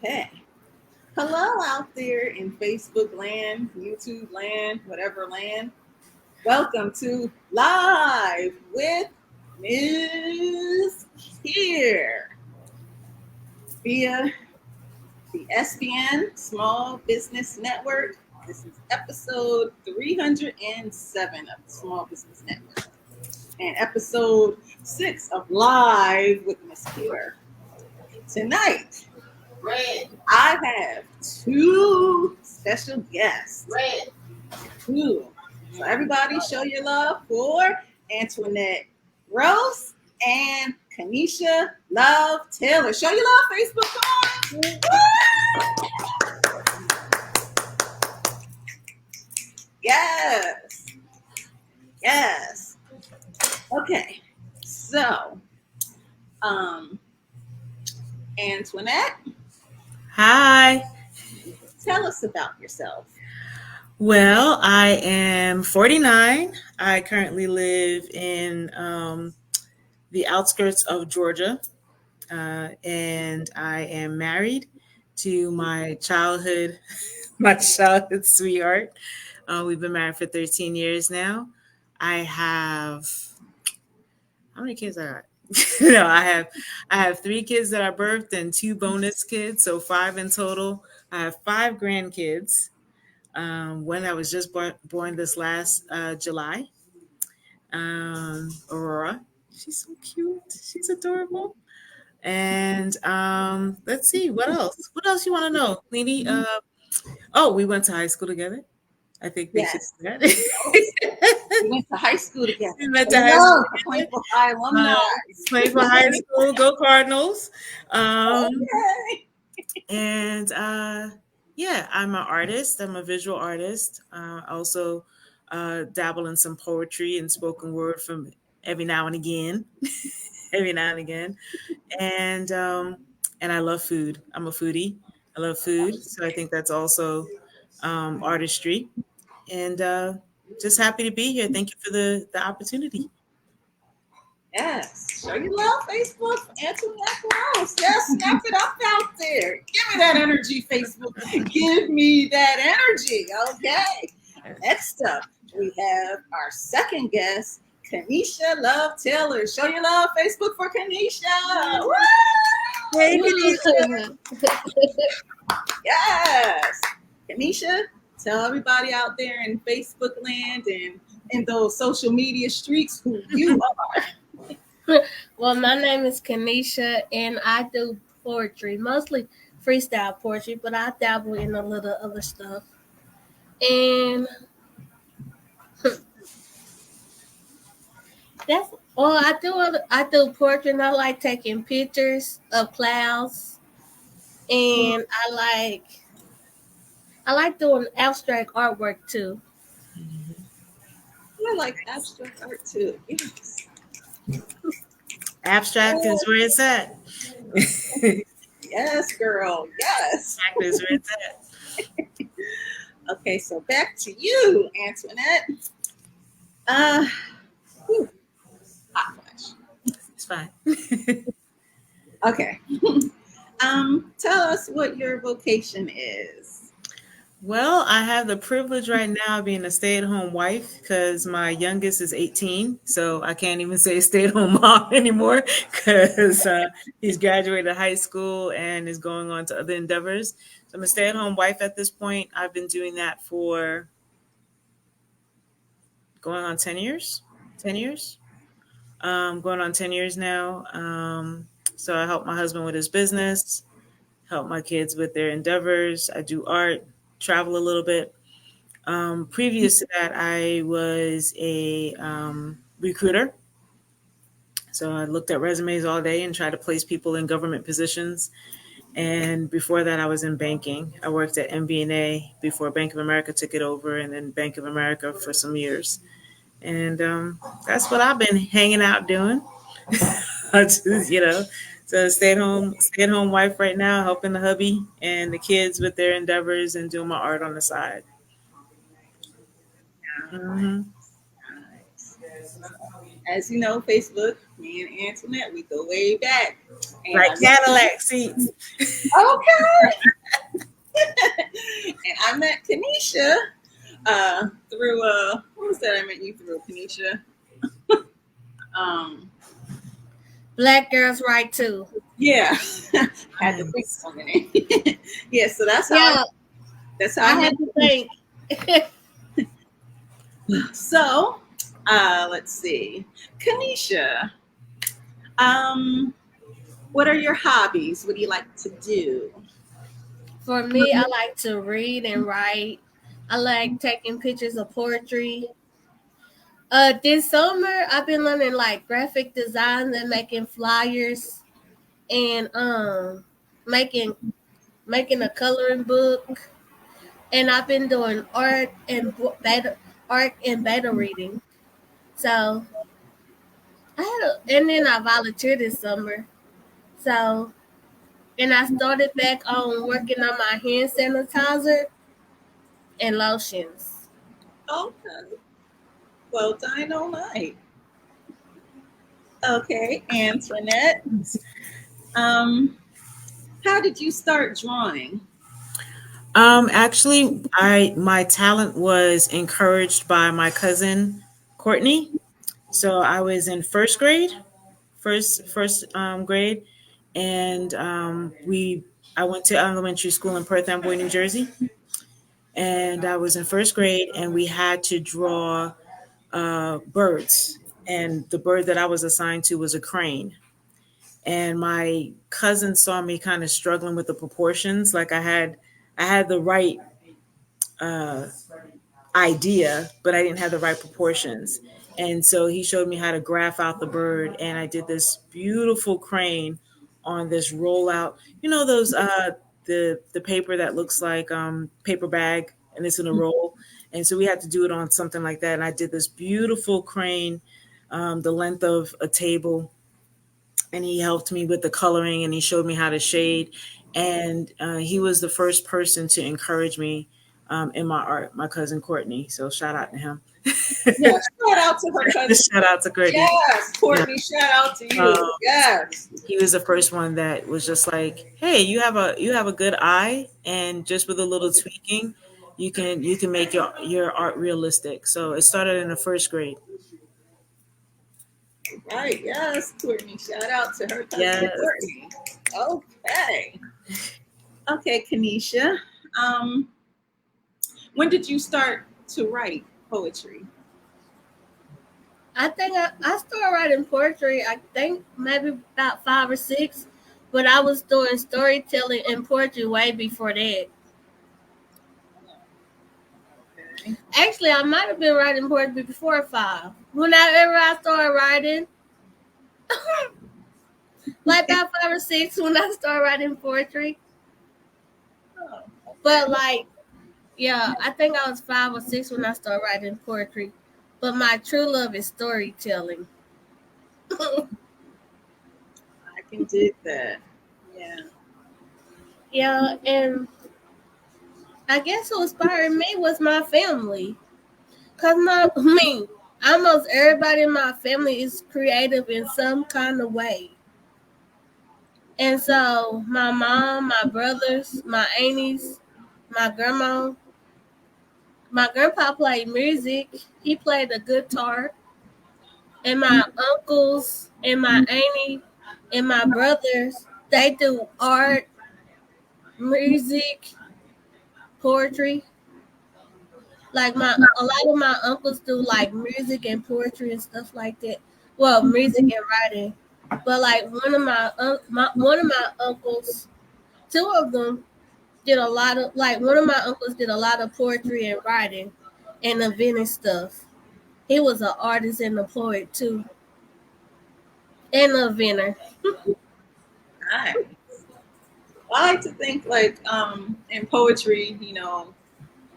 Okay. Hello out there in Facebook land, YouTube land, whatever land. Welcome to Live with Mz.KIR via the SBN Small Business Network. This is episode 307 of the Small Business Network and episode 6 of Live with Mz.KIR. Tonight, I have two special guests. Two. So everybody show your love for Antoinette Rose and Kanisha Love Taylor. Show your love, Facebook. Come on. Yes. Yes. Okay. So, Antoinette, Hi. tell us about yourself. Well, I am 49. I currently live in the outskirts of Georgia, and I am married to my childhood sweetheart. We've been married for 13 years now. I have how many kids I got? No, I have 3 kids that I birthed and 2 bonus kids, so 5 in total. I have 5 grandkids. One that was just born this last July. Aurora, she's so cute. She's adorable. And let's see, what else? What else you want to know, Lady? Oh, we went to high school together. I think they should Yes. do that. We went to high school together. We went to high school Playing for high alumni. Playing for high school. Go Cardinals. Okay. And yeah, I'm an artist. I'm a visual artist. I also dabble in some poetry and spoken word from every now and again. Every now and again. And I love food. I'm a foodie. I love food. So I think that's also artistry. And just happy to be here. Thank you for the opportunity. Yes. Show your love, Facebook. Antoinette Rose. Yes, snap it up out there. Give me that energy, Facebook. Give me that energy. Okay. Next up, we have our second guest, Kanisha Love Taylor. Show your love, Facebook, for Kanisha. Woo! Hey, Kanisha. Yes. Kanisha, tell everybody out there in Facebook land and in those social media streets who you are. Well, my name is Kanisha, and I do poetry, mostly freestyle poetry, but I dabble in a little other stuff. And that's well, I do poetry, and I like taking pictures of clouds, and I like doing abstract artwork too. I like abstract art too. Yes. Abstract is where it's at. Yes, girl. Yes. Abstract is where it's at. Okay, so back to you, Antoinette. Hot flash. It's fine. Okay. Tell us what your vocation is. Well, I have the privilege right now of being a stay-at-home wife because my youngest is 18, so I can't even say stay-at-home mom anymore because he's graduated high school and is going on to other endeavors. So I'm a stay-at-home wife at this point. I've been doing that for going on 10 years. 10 years. Going on 10 years now. So I help my husband with his business, help my kids with their endeavors. I do art, travel a little bit. Previous to that, I was a recruiter. So I looked at resumes all day and tried to place people in government positions. And before that, I was in banking. I worked at MBNA before Bank of America took it over, and then Bank of America for some years. And that's what I've been hanging out doing. So stay at home wife right now, helping the hubby and the kids with their endeavors and doing my art on the side. Mm-hmm. Nice. as you know, Facebook, me and Antoinette, we go way back. And Like Cadillac seats. okay. And I met Kanisha through what was that I met you through, Kanisha? Black girls right too. Yeah. Had to think of the name. Yeah, so that's how Yeah, that's how I I met. had to think. So let's see. Kanisha, what are your hobbies? What do you like to do? For me, I like to read and write. I like taking pictures of poetry. This summer I've been learning like graphic design and making flyers and making making a coloring book. And I've been doing art and beta reading. So and then I volunteered this summer. So and I started back on working on my hand sanitizer and lotions. Okay. Well, dynamite. Okay, Antoinette. How did you start drawing? Actually, my talent was encouraged by my cousin Courtney. So I was in first grade, and we I went to elementary school in Perth Amboy, New Jersey, and I was in first grade, and we had to draw birds, and the bird that I was assigned to was a crane. And my cousin saw me kind of struggling with the proportions, like I had the right uh, idea, but I didn't have the right proportions. And so he showed me how to graph out the bird, and I did this beautiful crane on this rollout. You know those the paper that looks like paper bag, and it's in a roll. And so we had to do it on something like that. And I did this beautiful crane, the length of a table, and he helped me with the coloring, and he showed me how to shade. And he was the first person to encourage me in my art, my cousin Courtney. So shout out to him. Yeah, shout out to her cousin. Shout out to Courtney. Yes, Courtney, shout out to you. Yes. He was the first one that was just like, "Hey, you have a good eye, and just with a little tweaking, you can make your art realistic." So it started in the first grade. Right, yes, Courtney. Shout out to her cousin Yes. Courtney. Okay. Okay, Kanisha. When did you start to write poetry? I think I started writing poetry, I think maybe about 5 or 6, but I was doing storytelling and poetry way before that. Okay. Actually, I might have been writing poetry before 5. Whenever I started writing, like about 5 or 6 when I started writing poetry. Oh, But like, yeah, I think I was 5 or 6 when I started writing poetry. But my true love is storytelling. I can dig that. Yeah. Yeah, and I guess what inspired me was my family. Almost everybody in my family is creative in some kind of way. And so my mom, my brothers, my aunties, my grandma, my grandpa played music. He played the guitar. And my uncles and my auntie and my brothers, they do art, music, poetry. Like a lot of my uncles do like music and poetry and stuff like that. Well, music and writing. But like one of my uncles, two of them did a lot of like one of my uncles did a lot of poetry and writing and inventing stuff. He was an artist and a poet too, and an inventor. Nice. I like to think like in poetry,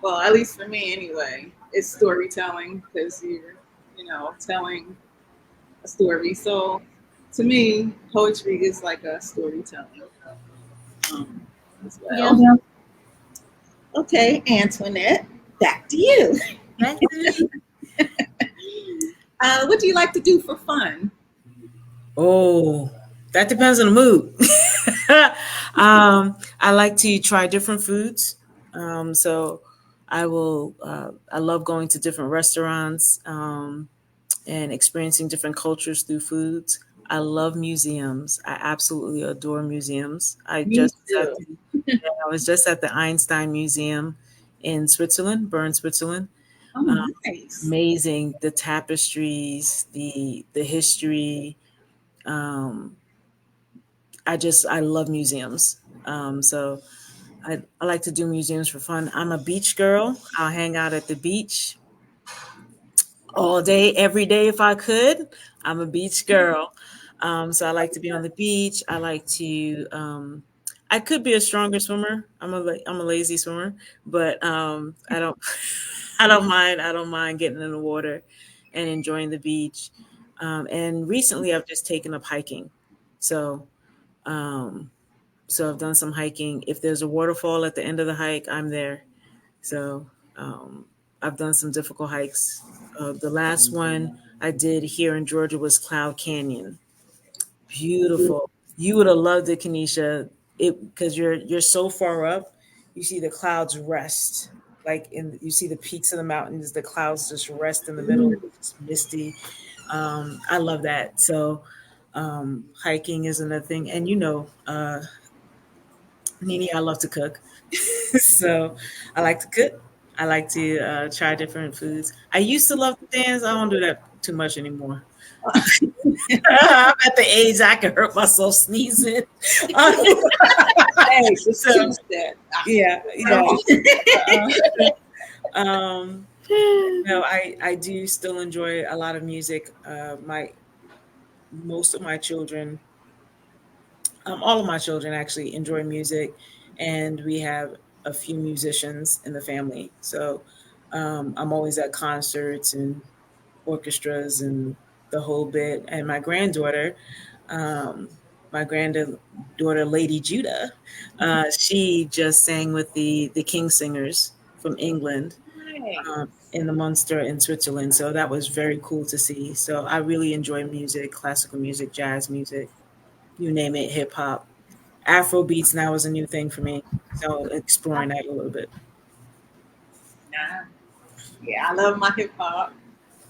well, at least for me anyway, it's storytelling because you're, telling a story. So to me, poetry is like a storytelling as well. Yeah. Okay, Antoinette, back to you. What do you like to do for fun? Oh, that depends on the mood. I like to try different foods. So I will. I love going to different restaurants and experiencing different cultures through foods. I love museums. I absolutely adore museums. Me too. I was just at the Einstein Museum in Switzerland, Bern, Switzerland. Oh, Um, nice. Amazing, the tapestries, the history. Um, I love museums. I like to do museums for fun. I'm a beach girl. I'll hang out at the beach all day, every day if I could. I'm a beach girl. So I like to be on the beach. I like to. I could be a stronger swimmer. I'm a lazy swimmer, but I don't. I don't mind. I don't mind getting in the water and enjoying the beach. And recently, I've just taken up hiking. So um, so I've done some hiking. If there's a waterfall at the end of the hike, I'm there. So um, I've done some difficult hikes. The last one I did here in Georgia was Cloud Canyon. Beautiful. You would have loved it, Kenesha. It because you're so far up, you see the clouds rest. You see the peaks of the mountains, the clouds just rest in the middle. It's misty. I love that. So hiking is another thing, and Nini, I love to cook. So I like to cook. I like to try different foods. I used to love to dance. I don't do that too much anymore. I'm at the age I can hurt myself sneezing. Hey, just So choose that. yeah, yeah. Um, no, I do still enjoy a lot of music. My most of my children, all of my children actually enjoy music, and we have a few musicians in the family. So I'm always at concerts and orchestras and the whole bit. And um, my granddaughter, Lady Judah, she just sang with the King Singers from England Nice. in the Munster in Switzerland. So that was very cool to see. So I really enjoy music, classical music, jazz music, you name it, hip hop. Afro beats now is a new thing for me. So exploring that a little bit. Yeah, yeah, I love my hip hop.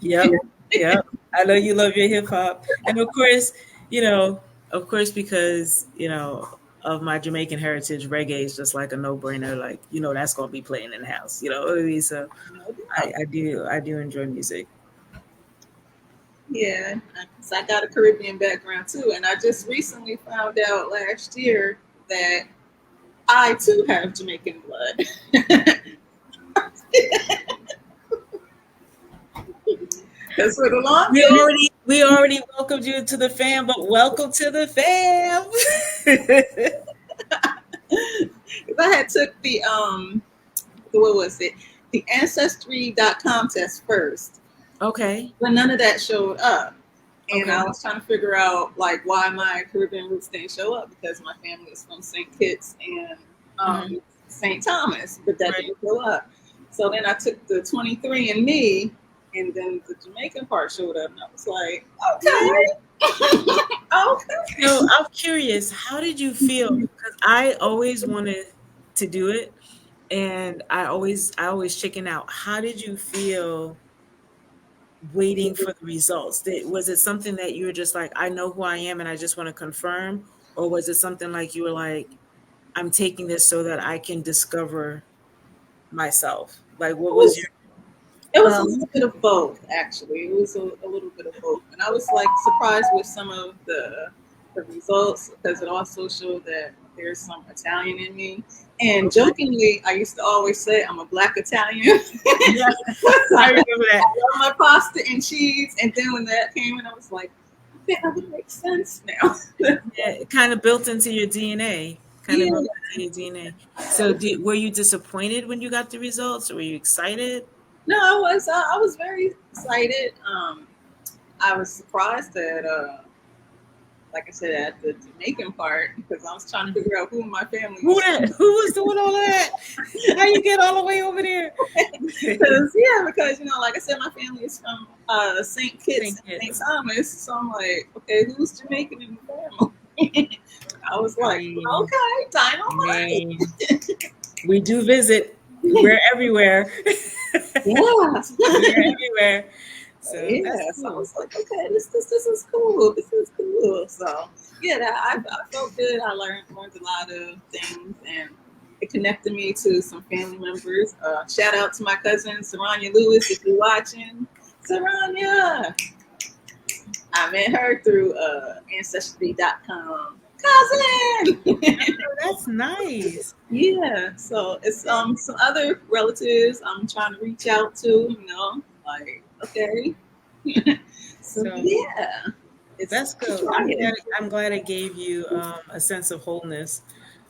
Yep. Yep. I know you love your hip hop. And you know, of course, because, of my Jamaican heritage, reggae is just like a no brainer. Like, that's going to be playing in the house. You know what I mean? So No doubt. I do enjoy music. Yeah, because I got a Caribbean background too, and I just recently found out last year that I too have Jamaican blood. Because for the We longest, already we already welcomed you to the fam, but welcome to the fam. 'cause I had took what was it? The Ancestry.com test first, Okay. but none of that showed up. And Okay. I was trying to figure out like why my Caribbean roots didn't show up because my family is from St. Kitts and Mhm. St. Thomas, but that Right. didn't show up. So then I took the 23andMe, and then the Jamaican part showed up, and I was like, okay, okay. So I'm curious, how did you feel? Because I always wanted to do it, and I always chicken out. How did you feel waiting for the results? Was it something that you were just like, I know who I am and I just want to confirm? Or was it something like you were like, I'm taking this so that I can discover myself? Like, what was your, It was a Um, little bit of both, actually. It was a little bit of both, and I was like surprised with some of the results because it also showed that there's some Italian in me. And okay. jokingly, I used to always say I'm a black Italian. Yeah, I I remember that. love my pasta and cheese, and then when that came in, I was like, yeah, that would make sense now. Yeah, it kind of built into your DNA. Kind of Yeah. built into your DNA. So, were you disappointed when you got the results, or were you excited? No, I was very excited. I was surprised that like I said, at the Jamaican part, because I was trying to figure out who in my family Who was. Who was doing all of that? How you get all the way over there? Because like I said, my family is from St. Kitts, St. Thomas. So I'm like, okay, who's Jamaican in the family? I was like, okay, dynamite. We do visit. We're everywhere. Yeah. We're everywhere. So yeah, that's so I cool. was like, okay, this is cool. This is cool. So yeah, I felt good. I learned a lot of things, and it connected me to some family members. Shout out to my cousin Saranya Lewis if you're watching. Saranya, I met her through Ancestry.com. Cousin. Oh, that's nice. Yeah, so it's some other relatives I'm trying to reach out to. Like okay. So yeah, that's good. I'm glad it gave you a sense of wholeness.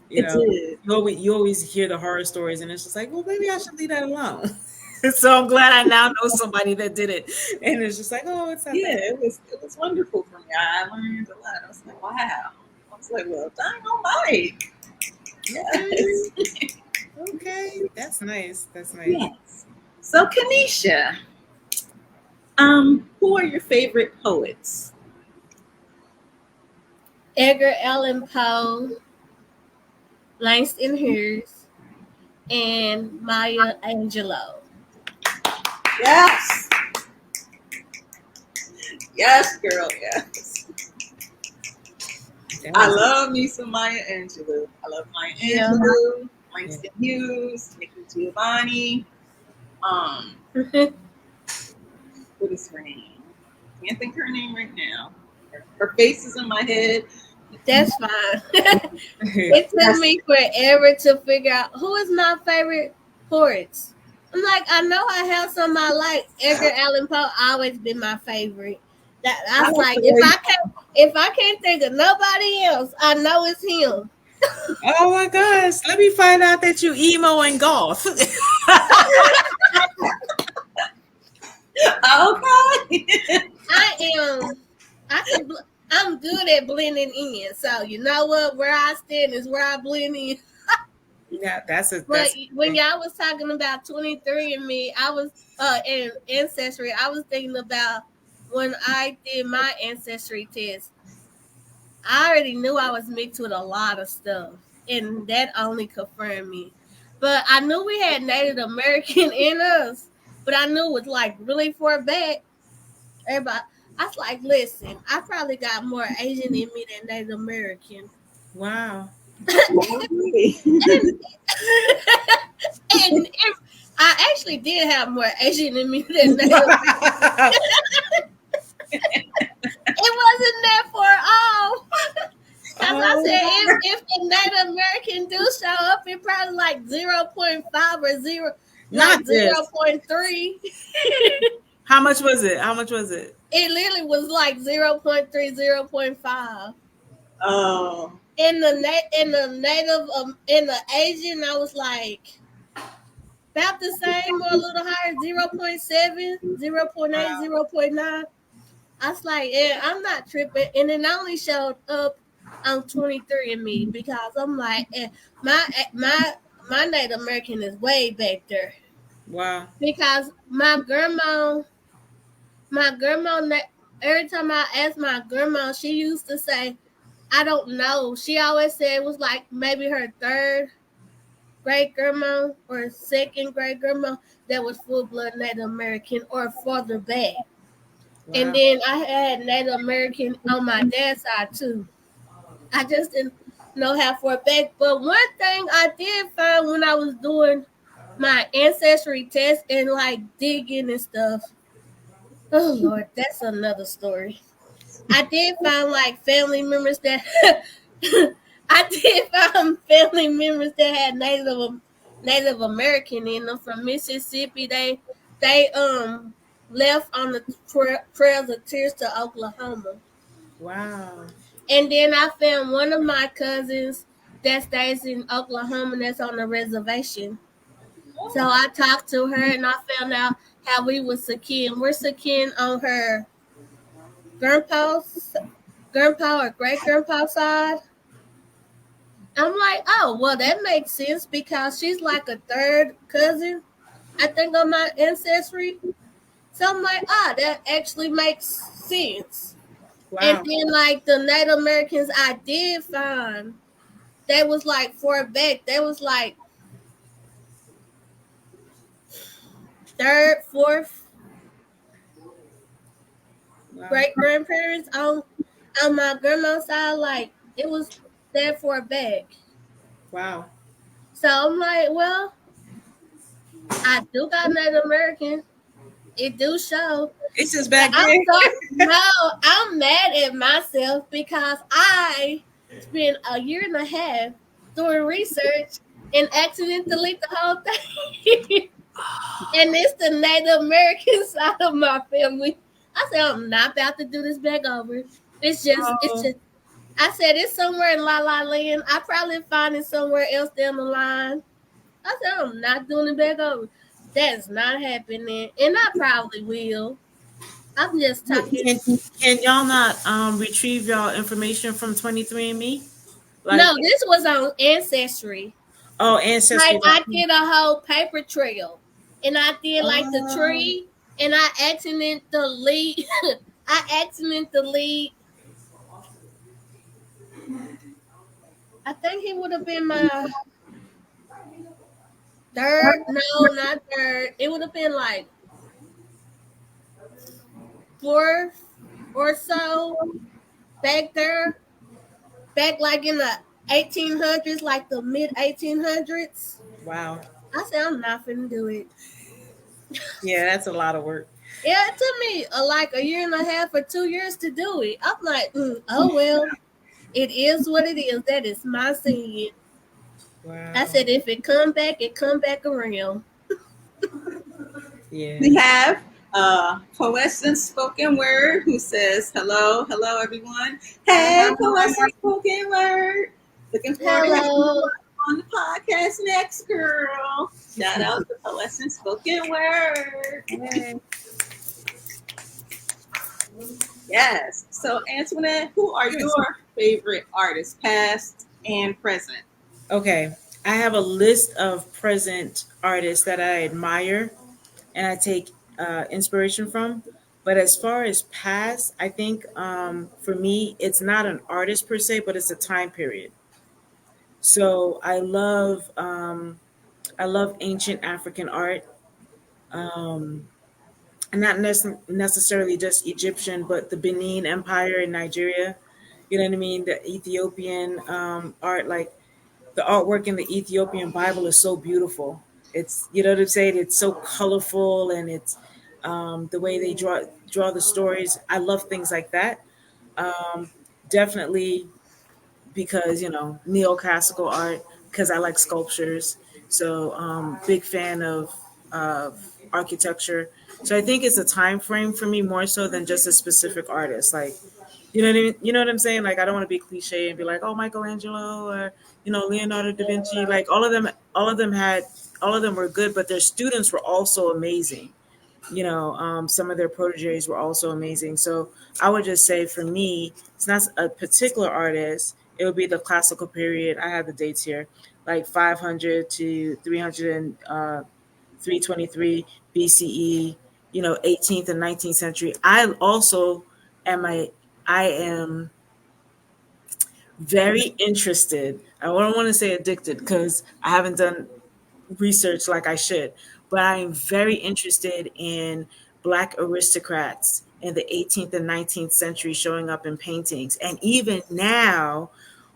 It did. You always hear the horror stories, and it's just like, well, maybe I should leave that alone. So I'm glad I now know somebody that did it, and it's just like, oh, it's not that. It was wonderful for me. I learned a lot. I was like, wow. I was like, well, dynamite. Yes. Okay, that's nice. That's nice. Yes. So, Kanisha, who are your favorite poets? Edgar Allan Poe, Langston Hughes, and Maya Angelou. Yes. Yes, girl. Yes. I love me some Maya Angelou. I love Maya Angelou, Langston Hughes, Nikki Giovanni. What is her name? Can't think her name right now. Her face is in my head. That's fine. It took me forever to figure out who is my favorite poets. I'm like, I know I have some I like. Edgar Allan Poe always been my favorite. I was like, if I can't think of nobody else, I know it's him. Oh my gosh! Let me find out that you emo and golf. Okay. I am. I'm good at blending in. So you know what? Where I stand is where I blend in. Yeah, that's when y'all was talking about 23andMe, I was and Ancestry, I was thinking about when I did my Ancestry test. I already knew I was mixed with a lot of stuff, and that only confirmed me. But I knew we had Native American in us, but I knew it was like really far back. Everybody, I was like, listen, I probably got more Asian in me than Native American. Wow. and I actually did have more Asian in me than Native American. It wasn't that far off. Because I said, if the Native American do show up, it probably like 0.5 or 0.3. How much was it? It literally was like 0.3, 0.5. Oh. In the Asian, I was like about the same or a little higher, 0.7, 0.8, 0.9. I was like, yeah, I'm not tripping. And it only showed up on 23andMe because I'm like, my Native American is way back there. Wow. Because my grandma, every time I asked my grandma, she used to say, I don't know. She always said it was like maybe her third great grandma or second great grandma that was full blood Native American or farther back. Wow. And then I had Native American on my dad's side too. I just didn't know how far back. But one thing I did find when I was doing my ancestry test and like digging and stuff. Oh Lord, that's another story. I did find like family members that had Native American in them from Mississippi. They left on the Trails of Tears to Oklahoma. Wow. And then I found one of my cousins that stays in Oklahoma that's on the reservation. So I talked to her and I found out how we was kin. We're kin on her grandpa's grandpa or great grandpa side. I'm like, oh, well, that makes sense because she's like a third cousin, I think, on my ancestry. So I'm like, that actually makes sense. And Wow. then, like, the Native Americans I did find, they was like far back. They was like third, fourth Wow. great grandparents on my grandma's side. Like, it was that far back. Wow. So I'm like, well, I do got Native American. It do show. It's just But back there. no, I'm mad at myself because I spent a year and a half doing research and accidentally delete the whole thing. And it's the Native American side of my family. I said, I'm not about to do this back over. It's Oh, just, I said, it's somewhere in La La Land. I probably find it somewhere else down the line. I said, I'm not doing it back over. That's not happening. And I probably will. I'm just but talking. can y'all not retrieve y'all information from 23andMe? No, Like, this was on Ancestry. oh, Like, I ancestry.com. did a whole paper trail. And I did like the Oh, tree. And I accidentally delete. I accidentally delete. I think he would have been my third. No, not third. It would have been like fourth or so back there. Back like in the 1800s, like the mid 1800s. wow. I said, I'm not finna do it. Yeah, that's a lot of work. Yeah, it took me like a year and a half or 2 years to do it. I'm like, oh well, it is what it is. That is my sin. I Wow. said, if it come back, it come back around. Yeah. We have Poession Spoken Word who says, hello, hello, everyone. Hey, Poession Spoken Word. Looking forward to having you Hello. on the podcast next, girl. Shout out to Poession Spoken Word. Hey. Yes. So, Antoinette, who are Yes. your favorite artists, past and present? Okay. I have a list of present artists that I admire and I take inspiration from. But as far as past, I think for me, it's not an artist per se, but it's a time period. So I love ancient African art, um, and not necessarily just Egyptian, but the Benin Empire in Nigeria. You know what I mean? The Ethiopian art, like the artwork in the Ethiopian Bible, is so beautiful. It's, you know what I'm saying. It's so colorful, and it's the way they draw the stories. I love things like that. Um, Definitely because neoclassical art, because I like sculptures. So big fan of architecture. So I think it's a time frame for me more so than just a specific artist. Like, you know what I mean? You know what I'm saying? Like, I don't want to be cliche and be like, oh, Michelangelo or Leonardo da Vinci. Like, all of them were good, but their students were also amazing. Some of their proteges were also amazing. So I would just say for me, it's not a particular artist. It would be the classical period. I have the dates here, like 500 to 300 and 323 BCE. 18th and 19th century. Am a I am very interested. I don't want to say addicted because I haven't done research like I should, but I am very interested in Black aristocrats in the 18th and 19th century showing up in paintings. And even now,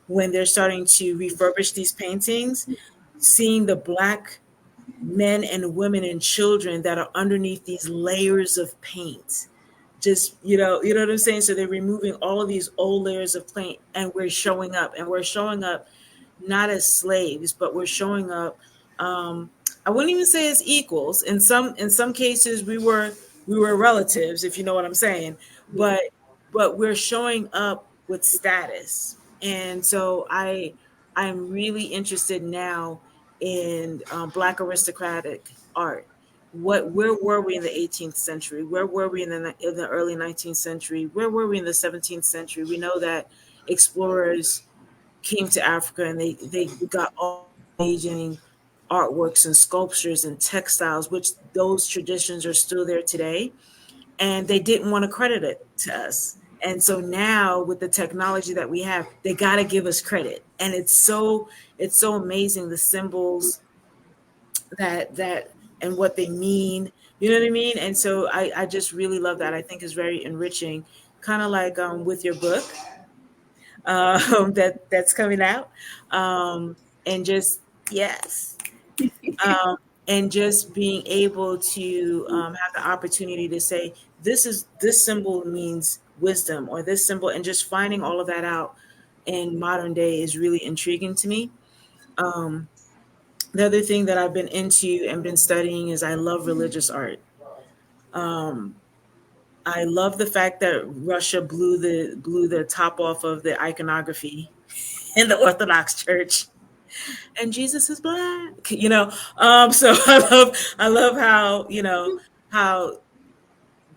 when they're starting to refurbish these paintings, seeing the Black men and women and children that are underneath these layers of paint. Just, you know what I'm saying? So they're removing all of these old layers of paint, and we're showing up not as slaves, but we're showing up. I wouldn't even say as equals. In some cases, we were relatives, if you know what I'm saying. Yeah. But we're showing up with status, and so I'm really interested now in Black aristocratic art. where were we in the 18th century? Where were we in the early 19th century? Where were we in the 17th century? We know that explorers came to Africa and they got all amazing artworks and sculptures and textiles, which those traditions are still there today. And they didn't want to credit it to us. And so now with the technology that we have, they got to give us credit. And it's so amazing the symbols that and what they mean. You know what I mean? And so I just really love that. I think is very enriching, kind of like with your book that's coming out, and just yes, um, and just being able to have the opportunity to say this symbol means wisdom or this symbol, and just finding all of that out in modern day is really intriguing to me. Um, the other thing that I've been into and been studying is I love religious art. Um, I love the fact that Russia blew the top off of the iconography in the Orthodox Church, and Jesus is black. So I love how how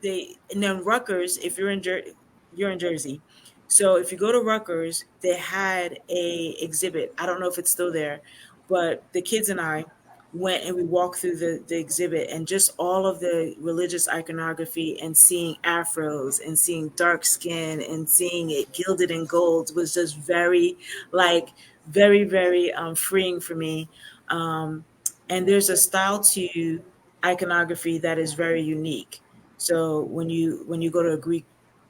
they and then Rutgers. If you're in Jersey, so if you go to Rutgers, they had a exhibit. I don't know if it's still there, but the kids and I went and we walked through the exhibit, and just all of the religious iconography and seeing afros and seeing dark skin and seeing it gilded in gold was just like very freeing for me. um, and there's a style to iconography that is very unique. So when you go to a Greek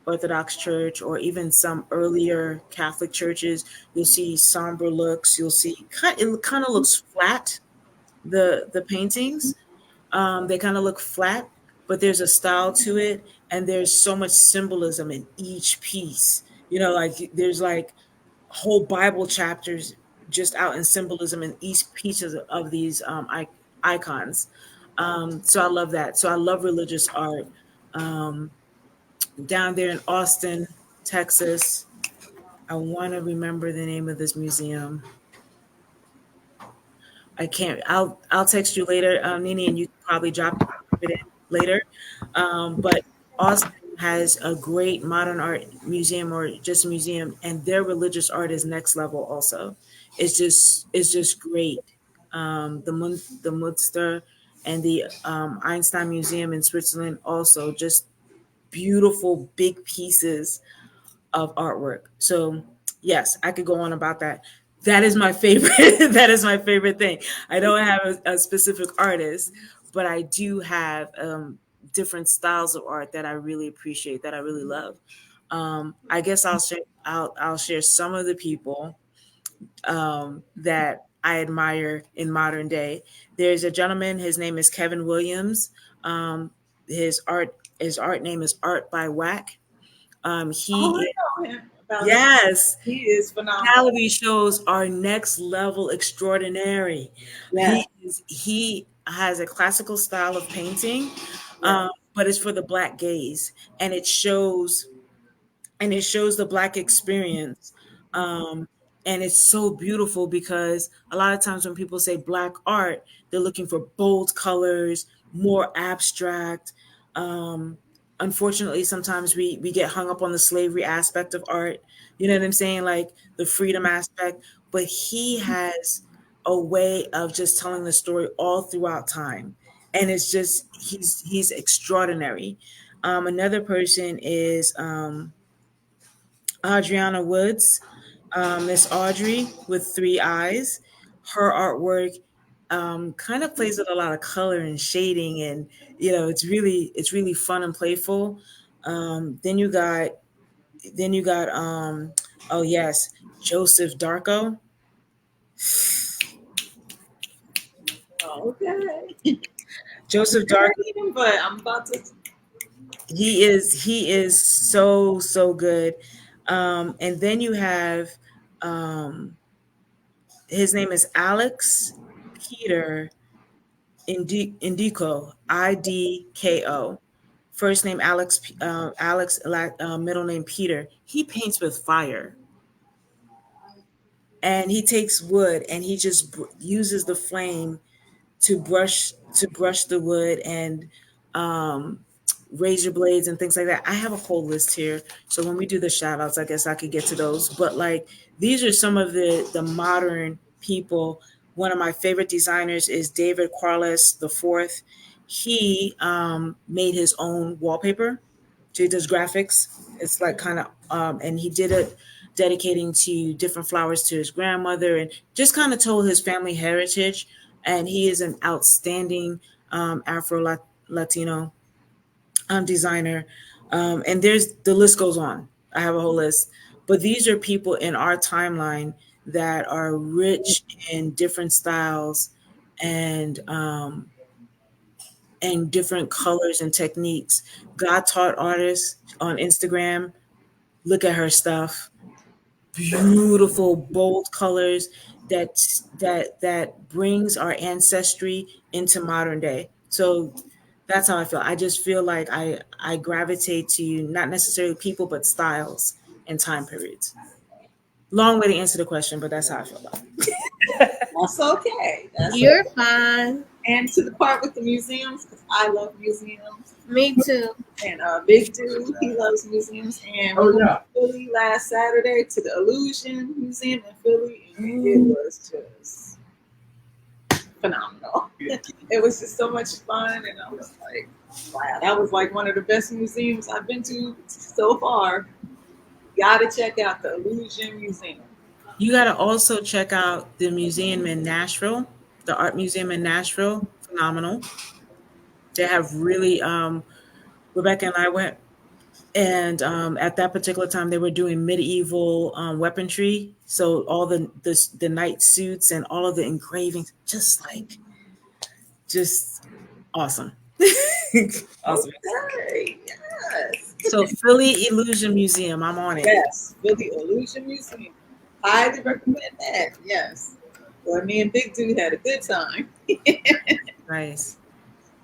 Orthodox church or even some earlier Catholic churches, you'll see somber looks. You'll see it kind of looks flat. The paintings, they kind of look flat, but there's a style to it, and there's so much symbolism in each piece. Like there's like whole Bible chapters just out in symbolism in each piece of these icons. So I love that. So I love religious art. Um, Down there in Austin, Texas, I want to remember the name of this museum. I can't. I'll text you later, Nini, and you can probably drop it in later. But Austin has a great modern art museum or just a museum, and their religious art is next level. Also, it's just great. The Munster and the Einstein Museum in Switzerland also just beautiful big pieces of artwork. So yes, I could go on about that. That is my favorite. That is my favorite thing. I don't have a specific artist, but I do have different styles of art that I really appreciate, that I really love. I guess I'll share some of the people that I admire in modern day. There's a gentleman. His name is Kevin Williams. Um, his art name is Art by Whack. Oh, He I know him about him. Yes, He is phenomenal. reality shows are next level extraordinary. Yes, He has a classical style of painting, yes. but it's for the black gaze, and it shows the black experience. Um, and it's so beautiful because a lot of times when people say black art, they're looking for bold colors, more abstract. Um, Unfortunately, sometimes we get hung up on the slavery aspect of art. You know what I'm saying? Like the freedom aspect. But he has a way of just telling the story all throughout time. And it's just he's extraordinary. Another person is Adriana Woods, Miss Audrey with three eyes. Her artwork kind of plays with a lot of color and shading, and it's really fun and playful. Then you got oh yes, Joseph Darko. Okay. Joseph Never Darko. seen him, but I'm about to. He is so good. And then you have um, his name is Alex Peter Indico, Idko. First name Alex, middle name Peter. He paints with fire, and he takes wood and he just uses the flame brush the wood and um, razor blades and things like that. I have a whole list here. So when we do the shout outs, I guess I could get to those. But like these are some of the modern people. One of my favorite designers is David Quarles the fourth. He made his own wallpaper. So he does graphics. It's like kind of and he did it dedicating to different flowers to his grandmother and just kind of told his family heritage. And he is an outstanding Afro Latino designer. And there's the list goes on. I have a whole list, but these are people in our timeline that are rich in different styles and different colors and techniques. God taught artists on Instagram. Look at her stuff. Beautiful, bold colors that brings our ancestry into modern day. So that's how I feel. I just feel like I gravitate to not necessarily people, but styles and time periods. Long way to answer the question, but that's how I feel about it. That's okay. That's You're okay. fine. And to the part with the museums, because I love museums. Me too. And Big Dude, he loves museums. And we went to Philly last Saturday to the Illusion Museum in Philly, and it was just phenomenal. It was just so much fun, and I was like, wow, that was like one of the best museums I've been to so far. Gotta check out the Illusion Museum. You got to also check out the museum in Nashville, the art museum in Nashville. Phenomenal. They have really Rebecca and I went, and at that particular time they were doing medieval weaponry. So all the knight suits and all of the engravings, just awesome. Awesome. Okay, yes. So Philly Illusion Museum, I'm on it. Yes, Philly Illusion Museum. Highly recommend that. Yes. Well, me and Big Dude had a good time. Nice.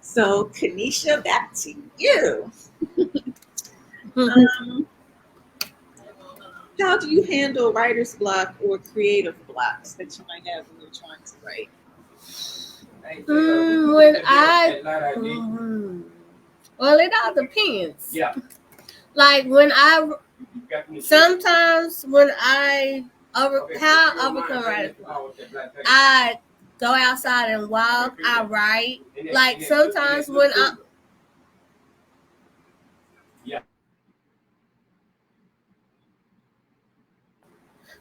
So, Kanisha, back to you. Um, how do you handle writer's block or creative blocks that you might have when you're trying to write? When well, it all depends. Yeah. Like sometimes when I overcome writing, I go outside and walk. I write. Like sometimes when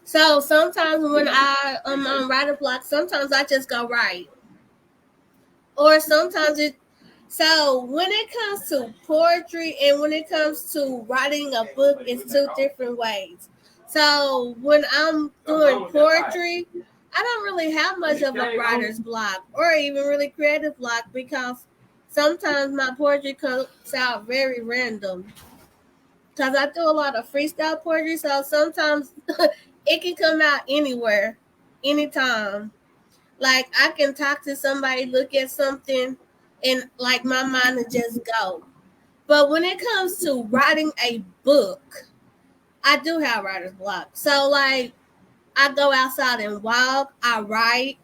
So sometimes when I'm on writer block, sometimes I just go write. Or sometimes so when it comes to poetry and when it comes to writing a book, it's two different ways. So when I'm doing poetry, I don't really have much of a writer's block or even really creative block because sometimes my poetry comes out very random. Because I do a lot of freestyle poetry, so sometimes it can come out anywhere, anytime. Like I can talk to somebody, look at something, and like my mind will just go. But when it comes to writing a book, I do have writer's block. So like I go outside and walk, I write.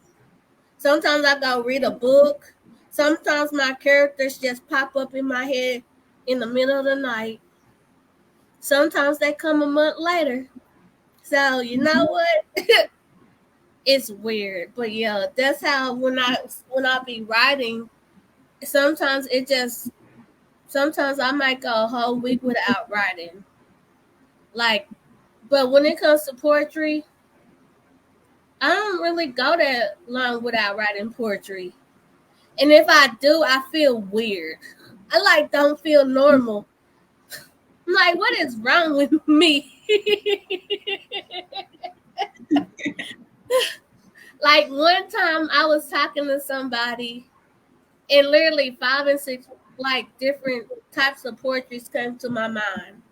Sometimes I go read a book. Sometimes my characters just pop up in my head in the middle of the night. Sometimes they come a month later. So you know what? It's weird, but yeah, that's how when I be writing, sometimes I might go a whole week without writing. Like, but when it comes to poetry, I don't really go that long without writing poetry. And if I do, I feel weird. I like don't feel normal. I'm like, what is wrong with me? Like one time I was talking to somebody and literally 5 and 6 like different types of poetries came to my mind.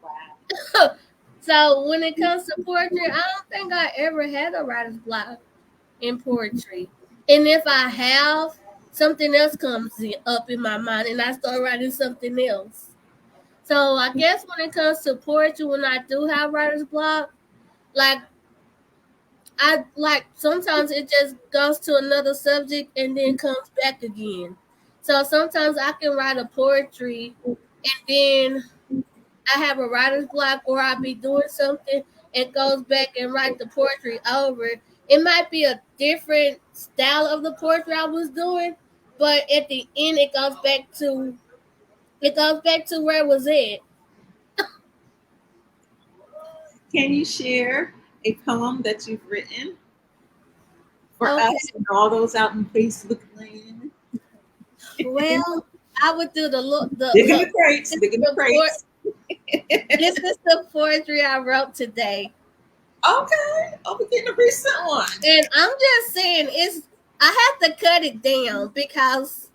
Wow. So when it comes to poetry, I don't think I ever had a writer's block in poetry. And if I have, something else comes up in my mind and I start writing something else. So I guess when it comes to poetry, when I do have writer's block, like I like sometimes it just goes to another subject and then comes back again. So sometimes I can write a poetry and then I have a writer's block or I be doing something and goes back and write the poetry over. It might be a different style of the poetry I was doing, but at the end it goes back to where it was at. Can you share a poem that you've written for Okay. us and all those out in Facebook land? Well, I would do the look Digging the the crates, digging the the poor, crates. this is the poetry I wrote today. Okay, oh, we're getting a recent one. And I'm just saying I had to cut it down because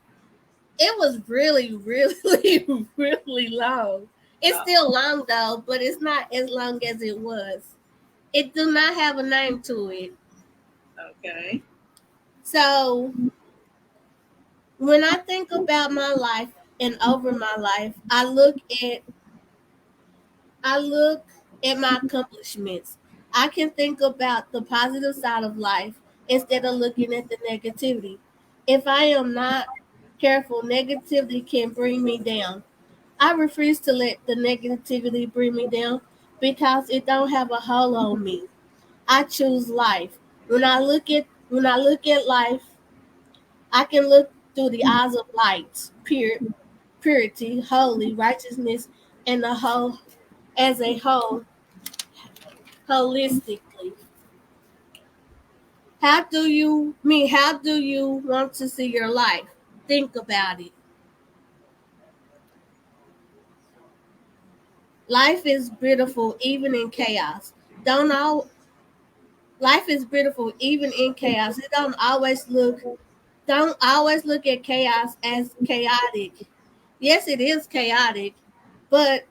it was really, really, really long. It's still long though, but it's not as long as it was. It do not have a name to it. Okay. So when I think about my life and over my life, I look at my accomplishments. I can think about the positive side of life instead of looking at the negativity. If I am not careful, negativity can bring me down. I refuse to let the negativity bring me down because it don't have a hold on me. I choose life. When I look at life, I can look through the eyes of light, purity, holy, righteousness, and the whole as a whole, holistically. How do you want to see your life? Think about it. Life is beautiful even in chaos. Don't all Life is beautiful even in chaos. It don't always look at chaos as chaotic. Yes, it is chaotic, but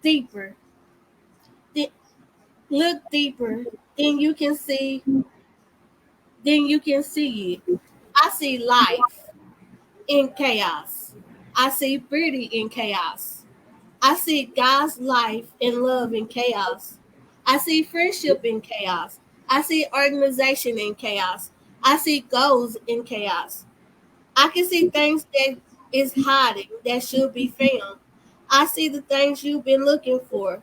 deeper. Th- Look deeper, then you can see it. I see life in chaos. I see beauty in chaos. I see God's life and love in chaos. I see friendship in chaos. I see organization in chaos. I see goals in chaos. I can see things that is hiding that should be found. I see the things you've been looking for.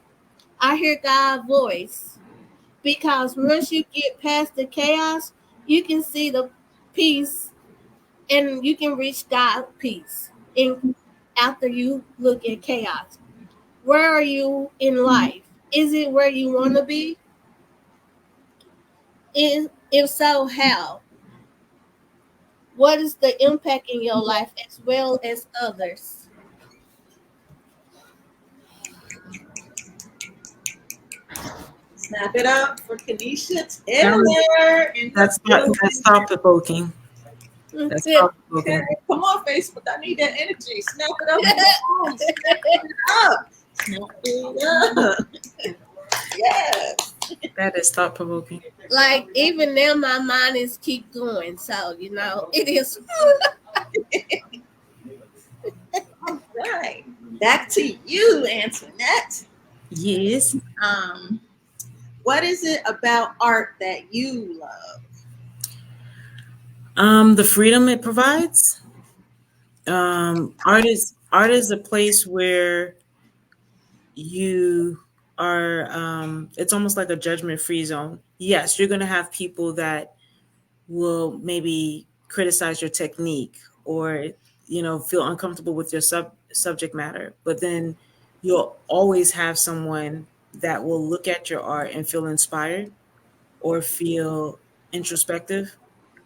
I hear God's voice. Because once you get past the chaos, you can see the peace and you can reach God's peace. And after you look at chaos, where are you in life? Is it where you want to be? If so, how? What is the impact in your life as well as others? Snap it up for Kenesha Um, Taylor. In the that's building. thought provoking. That's thought Okay, provoking. come on, Facebook. I need that energy. Snap it up. Snap it up. Snap it up. Yes. That is thought provoking. Like even now, my mind is keep going. So it is. All right. Back to you, Antoinette. Yes. What is it about art that you love? The freedom it provides. Art is a place where you are. It's almost like a judgment-free zone. Yes, you're going to have people that will maybe criticize your technique or feel uncomfortable with your subject matter, but then you'll always have someone that will look at your art and feel inspired or feel introspective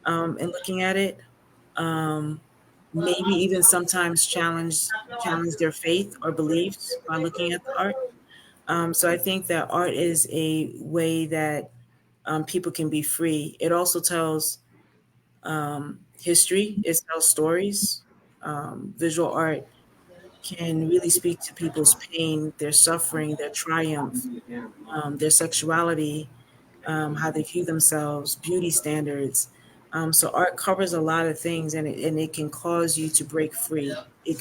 in looking at it. um, Maybe even sometimes challenge their faith or beliefs by looking at the art. So I think that art is a way that people can be free. It also tells history. It tells stories. Visual art can really speak to people's pain, their suffering, their triumph, their sexuality, how they view themselves, beauty standards. So art covers a lot of things, and it can cause you to break free. You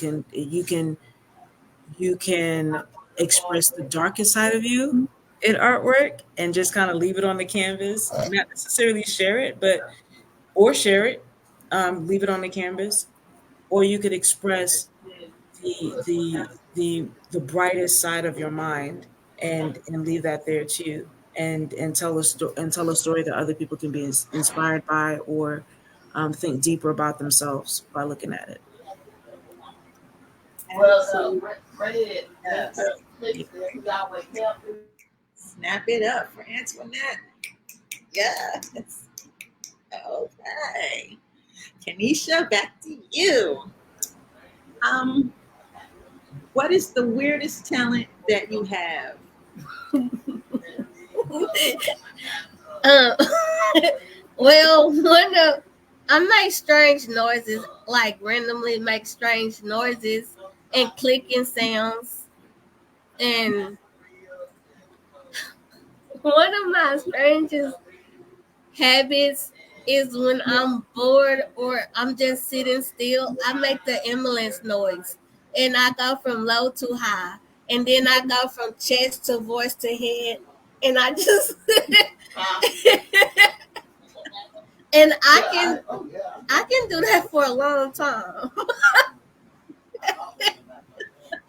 can express the darkest side of you in artwork and just kind of leave it on the canvas, not necessarily share it, but or share it, leave it on the canvas, or you could express the brightest side of your mind and leave that there too, and tell a story that other people can be inspired by, or think deeper about themselves by looking at it. Absolutely. Yes. Snap it up for Antoinette. Yes. Okay. Kanisha, back to you. Um, what is the weirdest talent that you have? Uh, well, I make strange noises, like randomly make strange noises and clicking sounds. And one of my strangest habits is when I'm bored or I'm just sitting still, I make the ambulance noise. And I go from low to high. And then I go from chest to voice to head. And I just and I can do that for a long time.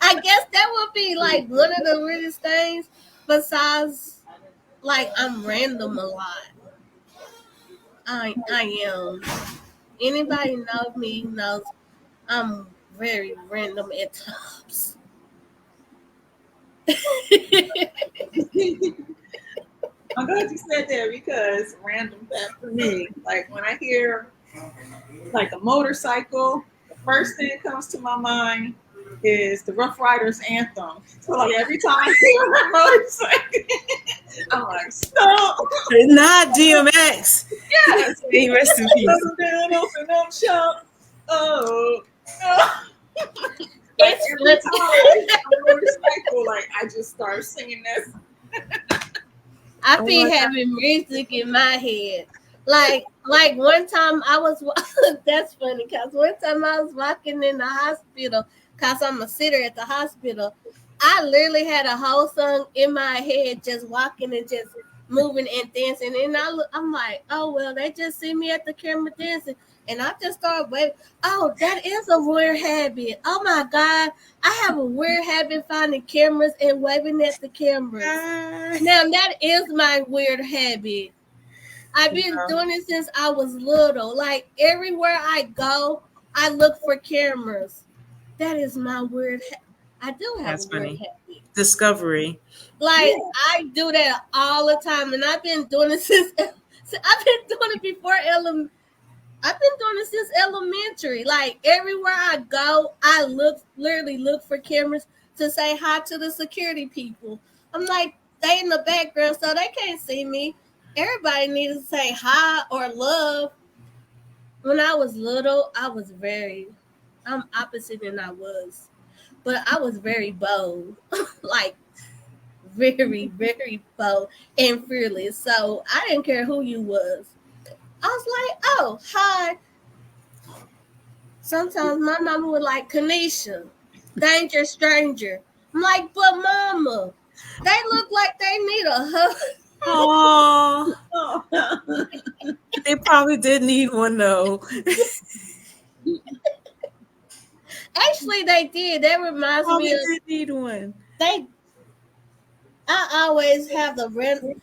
I guess that would be like one of the weirdest things. Besides, like I'm random a lot. I am. Anybody knows me knows I'm very random at times. I'm glad you said that because random that for me. Like when I hear like a motorcycle, the first thing that comes to my mind is the Rough Riders anthem. So like every time I hear a motorcycle, I'm like, stop. Not DMX. Yes. He rest in peace. Settle down, open up shop. Oh. Oh. Like It's every time I hear a motorcycle, like I just start singing this. I Oh be my God. having music in my head. Like one time I was that's funny because one time I was walking in the hospital because I'm a sitter at the hospital. I literally had a whole song in my head just walking and just moving and dancing. And I'm like, oh well, they just see me at the camera dancing. And I just started waving. Oh, that is a weird habit. Oh my God. I have a weird habit finding cameras and waving at the cameras. Now that is my weird habit. I've been doing it since I was little. Like everywhere I go, I look for cameras. That is my weird. I do have That's a weird funny. habit. Discovery. Like Yeah. I do that all the time, and I've been doing it since. I've been doing it before I've been doing it since elementary. Like everywhere I go, I literally look for cameras to say hi to the security people. I'm like, they in the background, so they can't see me. Everybody needs to say hi or love. When I was little, I'm opposite than I was, but I was very bold, like very, very bold and fearless. So I didn't care who you was. I was like, oh, hi. Sometimes my mama would like, Kanisha, danger stranger. I'm like, but mama, they look like they need a hug. Oh, Oh. they probably did need one though. Actually, they did. That reminds Probably me of did need one. they. I always have the rent.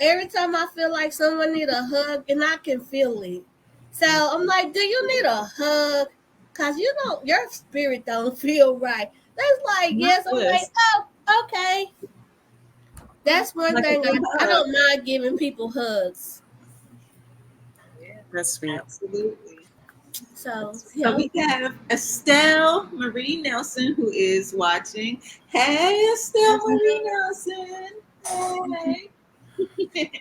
Every time I feel like someone need a hug, and I can feel it. So I'm like, do you need a hug? Cause you don't, your spirit don't feel right. That's like, yes. I'm like, Yes. oh, okay. That's one Like a thing good I hug. don't mind giving people hugs. Yeah, That's sweet. absolutely. So So yeah. we have Estelle Marie Nelson who is watching. Hey, Estelle Marie Nelson. Hey.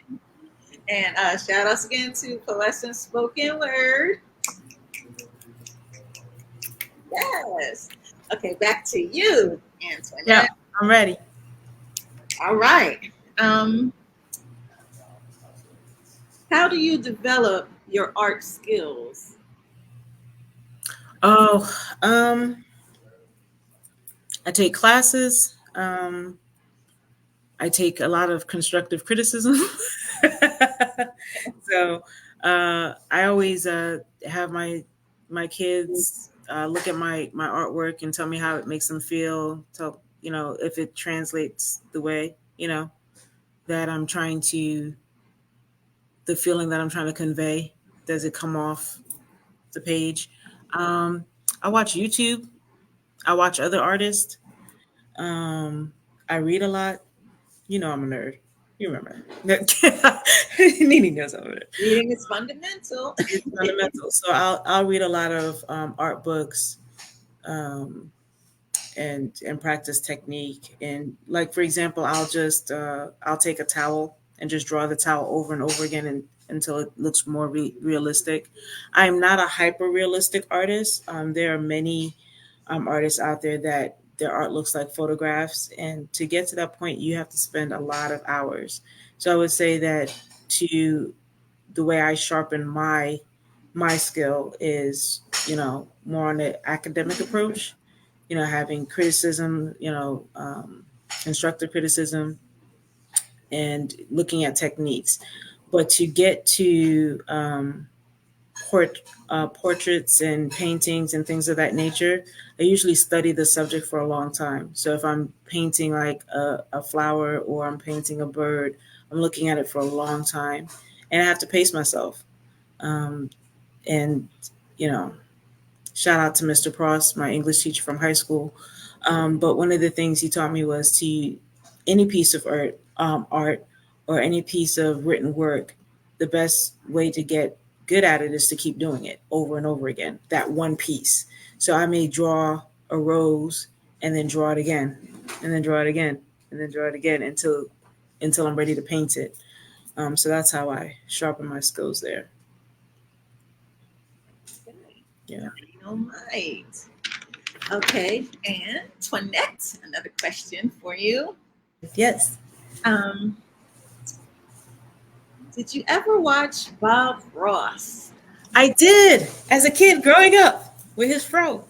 And shout outs again to Pearlescent Spoken Word. Yes. Okay, back to you, Antoinette. Yeah, I'm ready. All right. How do you develop your art skills? Oh, I take classes. I take a lot of constructive criticism. So I always have my kids look at my artwork and tell me how it makes them feel. Tell if it translates the way that I'm trying to the feeling that I'm trying to convey. Does it come off the page? Um, I watch YouTube. I watch other artists. I read a lot. I'm a nerd. You remember. Nene knows I'm a nerd. Reading is fundamental. It's fundamental. So I'll read a lot of art books, um, and practice technique. And like for example, I'll take a towel and just draw the towel over and over again until it looks more realistic. I'm not a hyper realistic artist. There are many artists out there that their art looks like photographs, and to get to that point, you have to spend a lot of hours. So I would say that to the way I sharpen my skill is more on the academic approach, having criticism, constructive criticism, and looking at techniques. But to get to portraits and paintings and things of that nature, I usually study the subject for a long time. So if I'm painting like a flower or I'm painting a bird, I'm looking at it for a long time, and I have to pace myself. And shout out to Mr. Pross, my English teacher from high school. But one of the things he taught me was to any piece of art or any piece of written work, the best way to get good at it is to keep doing it over and over again, that one piece. So I may draw a rose and then draw it again and then draw it again and then draw it again until I'm ready to paint it. So that's how I sharpen my skills there. Yeah. Dynamite. Okay, and Toinette, another question for you. Yes. Did you ever watch Bob Ross? I did as a kid growing up with his fro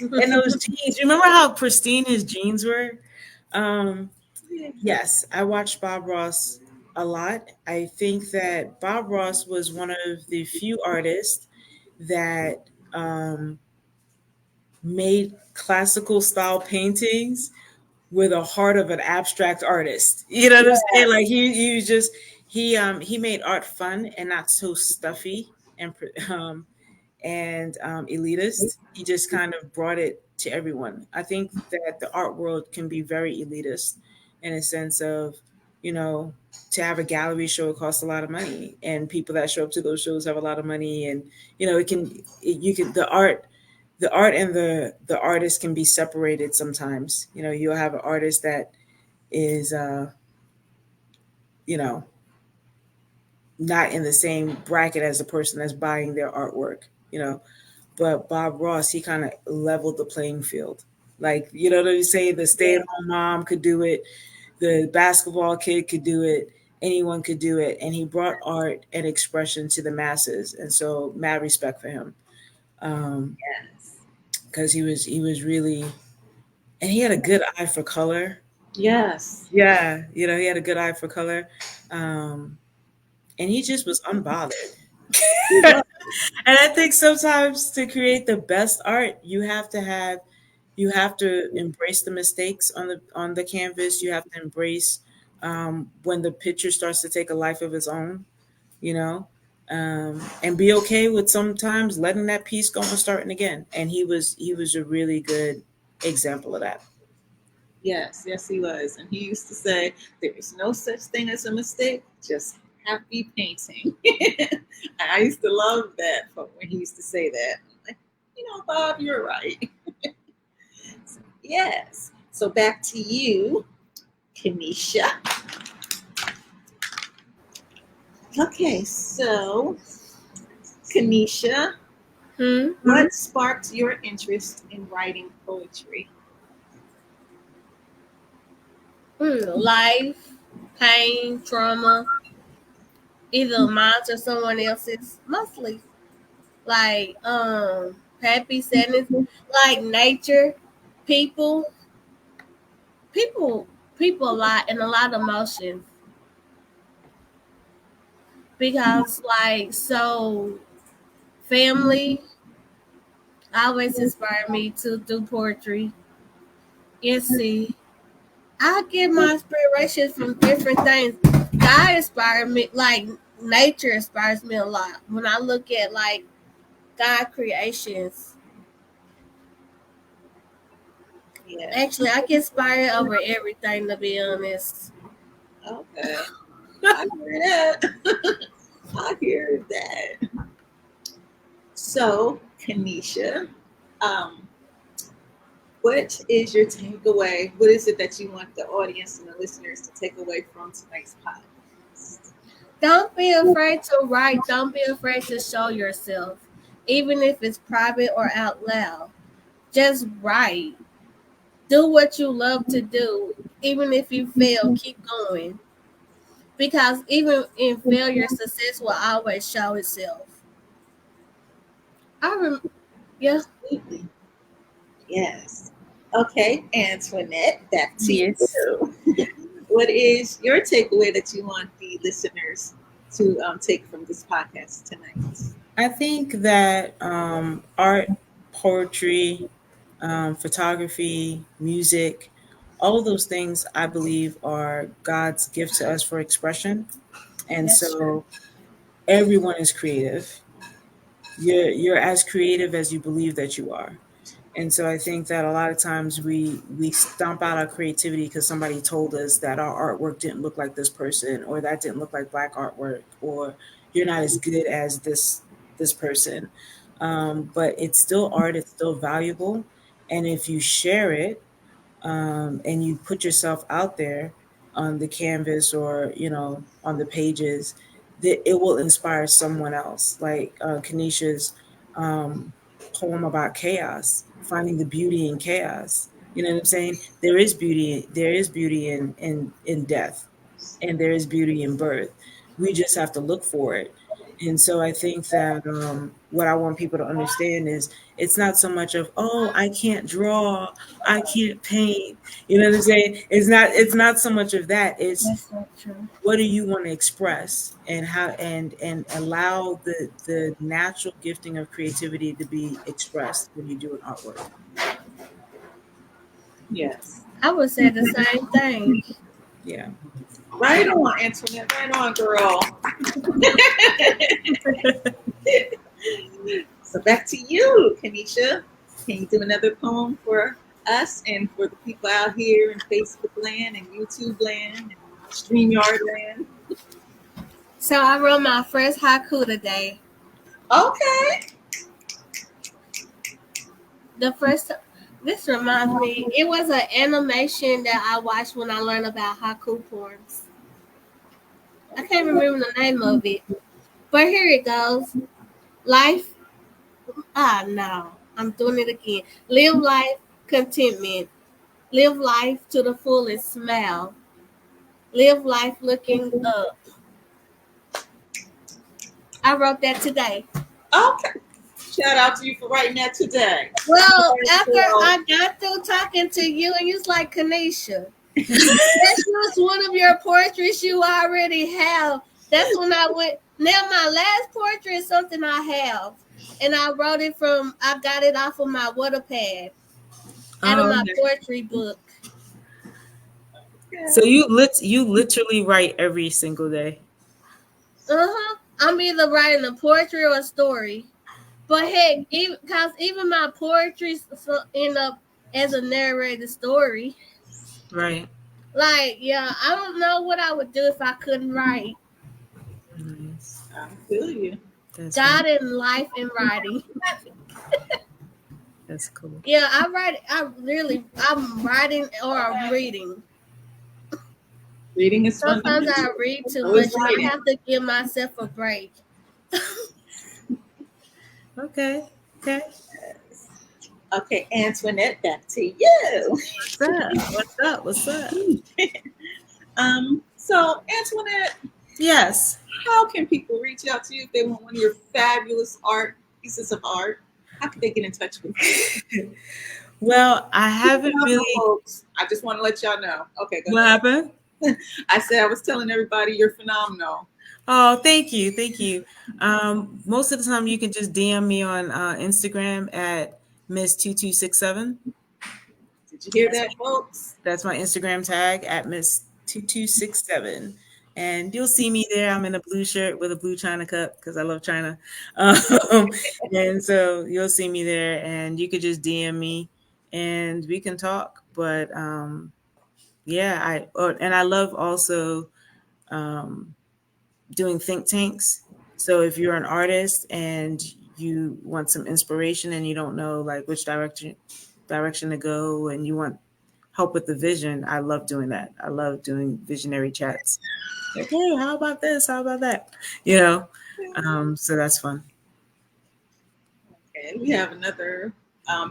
and those jeans. Remember how pristine his jeans were? Yes, I watched Bob Ross a lot. I think that Bob Ross was one of the few artists that made classical style paintings with a heart of an abstract artist. You know what I'm saying? Like he made art fun and not so stuffy and elitist. He just kind of brought it to everyone. I think that the art world can be very elitist in a sense of, to have a gallery show, it costs a lot of money, and people that show up to those shows have a lot of money, and the art and the artist can be separated sometimes. You'll have an artist that is not in the same bracket as the person that's buying their artwork. But Bob Ross, he kind of leveled the playing field. Like, they say the stay-at-home mom could do it, the basketball kid could do it, anyone could do it, and he brought art and expression to the masses. And so, mad respect for him. Yes. Because he was really, and he had a good eye for color. Yes. Yeah, he had a good eye for color, and he just was unbothered. And I think sometimes to create the best art, you have to embrace the mistakes on the canvas. You have to embrace when the picture starts to take a life of its own, and be okay with sometimes letting that piece go and starting again. And he was a really good example of that. Yes, he was. And he used to say, there is no such thing as a mistake, just happy painting. I used to love that when he used to say that. Like, Bob, you're right. Yes. So back to you, Kanisha. Okay, so Kanisha, what sparked your interest in writing poetry? Life, pain, trauma, either mine or someone else's, mostly. Like happy, sadness, like nature, people people a lot and a lot of emotions. Because like so family always inspired me to do poetry. And see, I get my inspiration from different things. God inspired me, like nature inspires me a lot. When I look at like God creations, Yeah. actually, I get inspired over everything. To be honest, Okay. I hear that. I hear that. So, Kanisha, um, what is your takeaway? What is it that you want the audience and the listeners to take away from tonight's podcast? don't be afraid to write. Don't be afraid to show yourself, even if it's private or out loud. Just write. Do what you love to do. Even if you fail, keep going. Because even in failure, success will always show itself. Yeah. Absolutely. Yes. Okay, Antoinette, back to Yes. you. What is your takeaway that you want the listeners to take from this podcast tonight? I think that art, poetry, photography, music, all of those things I believe are God's gift to us for expression. And That's true. so everyone is creative. You're as creative as you believe that you are. And so I think that a lot of times we stomp out our creativity because somebody told us that our artwork didn't look like this person, or that didn't look like black artwork, or you're not as good as this person. But it's still art. It's still valuable, and if you share it, and you put yourself out there on the canvas, or on the pages, that it will inspire someone else. Like Kanisha's um, poem about chaos, finding the beauty in chaos. You know what I'm saying? There is beauty in death, and there is beauty in birth. We just have to look for it. And so I think that what I want people to understand is it's not so much of, oh, I can't draw, I can't paint. You know what I'm saying? It's not so much of that. It's That's not true. what do you want to express, and how, and allow the natural gifting of creativity to be expressed when you do an artwork. Yes. I would say the same thing. Yeah. Right on, Antoinette. Right on, girl. So back to you, Kanisha. Can you do another poem for us and for the people out here in Facebook land and YouTube land and StreamYard land? So I wrote my first haiku today. Okay. The first, this reminds me, it was an animation that I watched when I learned about haiku poems. I can't remember the name of it, but here it goes. Life, no, I'm doing it again. Live life, contentment. Live life to the fullest, smile. Live life looking up. I wrote that today. Okay. Shout out to you for writing that today. Well, after I got through talking to you, and you was like, Kanisha, that's just one of your portraits you already have. That's when I went. Now my last portrait is something I have, and I wrote it from. I got it off of my Waterpad, out of my Okay. poetry book. So you literally write every single day. I'm either writing a poetry or a story. But heck, even my poetry end up as a narrated story. Right. Like, yeah, I don't know what I would do if I couldn't write. Nice. I feel you. That's God right. in life and writing. That's cool. Yeah, I write. I'm writing or I'm reading. Reading is Sometimes I fundamental. read too Always much, and I writing. have to give myself a break. Okay. Okay. Okay, Antoinette, back to you. What's up? What's up? What's up? So Antoinette, Yes. how can people reach out to you if they want one of your fabulous pieces of art? How can they get in touch with you? Well, I haven't Phenomenal, really. folks. I just want to let y'all know. Okay, go What ahead. happened? I said I was telling everybody you're phenomenal. Oh, thank you, thank you. Most of the time, you can just DM me on Instagram at Miss2267. Did you hear That's that, folks? That's my Instagram tag at Miss2267. And you'll see me there. I'm in a blue shirt with a blue China cup because I love China. Um, and so you'll see me there, and you could just DM me and we can talk. But yeah, and I love also um, doing think tanks. So if you're an artist and you want some inspiration and you don't know like which direction to go and you want help with the vision, I love doing that. I love doing visionary chats. Like, hey, how about this? How about that? You know, so that's fun. And we have another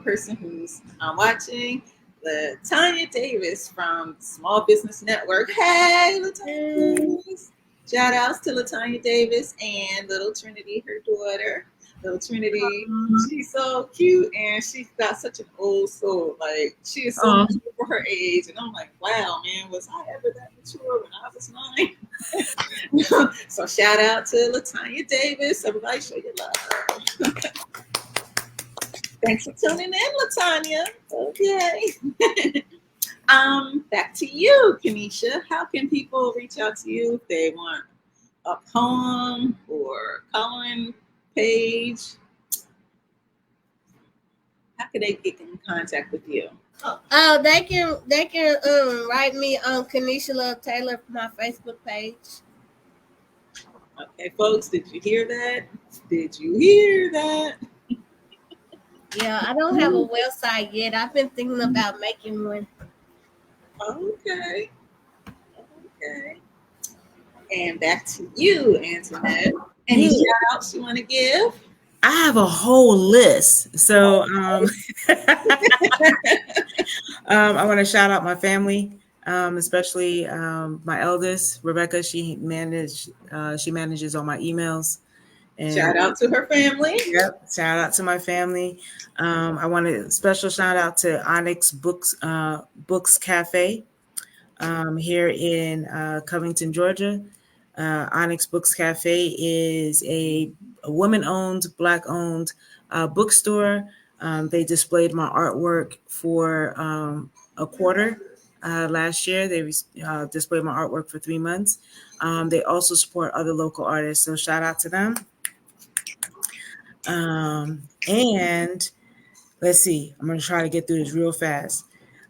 person who's watching, Latanya Davis from Small Business Network. Hey, Latanya Davis. Shout outs to Latanya Davis and little Trinity, her daughter. Little Trinity, she's so cute and she's got such an old soul. Like, she is so mature for her age. And I'm like, wow, man, was I ever that mature when I was 9? So shout out to Latanya Davis. Everybody show your love. Thanks for tuning in, Latanya. Okay. Back to you, Kanisha. How can people reach out to you if they want a poem or coloring page? How can they get in contact with you? Oh, they can write me on Kanisha Love Taylor for my Facebook page. Okay, folks, did you hear that? Did you hear that? Yeah, I don't have a website yet. I've been thinking about making one. Okay. Okay. And back to you, Antoinette. Any Yeah. shout outs you want to give? I have a whole list. So I want to shout out my family, especially my eldest, Rebecca. She manages all my emails. And Shout out to her family. Yep. Shout out to my family. I want a special shout out to Onyx Books Cafe here in Covington, Georgia. Onyx Books Cafe is a woman-owned, Black-owned bookstore. They displayed my artwork for a quarter last year. They displayed my artwork for 3 months. They also support other local artists, so shout out to them. And let's see, I'm going to try to get through this real fast.